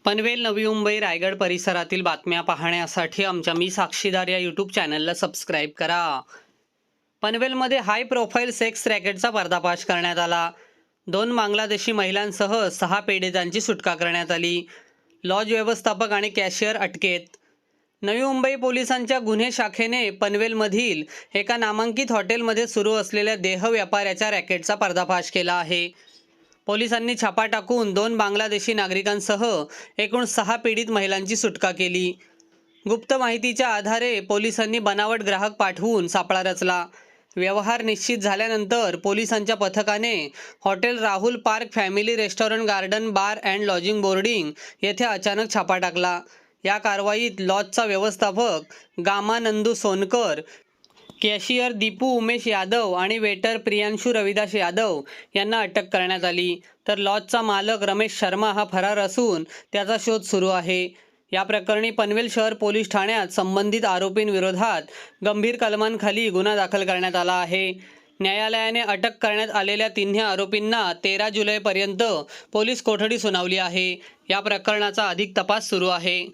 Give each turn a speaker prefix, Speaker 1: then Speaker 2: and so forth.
Speaker 1: पनवेल, नवी मुंबई, रायगड परिसरातील बातम्या पाहण्यासाठी आमच्या मी साक्षीदार या यूट्यूब चॅनलला सबस्क्राईब करा. पनवेलमध्ये हाय प्रोफाईल सेक्स रॅकेटचा पर्दाफाश करण्यात आला. 2 बांगलादेशी महिलांसह 6 पीडितांची सुटका करण्यात आली. लॉज व्यवस्थापक आणि कॅशियर अटकेत. नवी मुंबई पोलिसांच्या गुन्हे शाखेने पनवेलमधील एका नामांकित हॉटेलमध्ये सुरू असलेल्या देह व्यापाऱ्याच्या रॅकेटचा पर्दाफाश केला आहे. पोलिसांनी छापा टाकून 2 बांगलादेशी नागरिकांसह एकूण 6 पीडित महिलांची सुटका केली. गुप्त माहितीच्या आधारे पोलिसांनी बनावट ग्राहक पाठवून सापळा रचला. व्यवहार निश्चित झाल्यानंतर पोलिसांच्या पथकाने hotel Rahul park family restaurant garden bar and lodging boarding येथे अचानक छापा टाकला. या कारवाईत लॉजचा व्यवस्थापक गामानंदू सोनकर, कॅशियर दीपू उमेश यादव आणि वेटर प्रियांशू रविदास यादव यांना अटक करण्यात आली. तर लॉजचा मालक रमेश शर्मा हा फरार असून त्याचा शोध सुरू आहे. या प्रकरणी पनवेल शहर पोलीस ठाण्यात संबंधित आरोपींविरोधात गंभीर कलमांखाली गुन्हा दाखल करण्यात आला आहे. न्यायालयाने अटक करण्यात आलेल्या तिन्ही आरोपींना 13 जुलैपर्यंत पोलीस कोठडी सुनावली आहे. या प्रकरणाचा अधिक तपास सुरू आहे.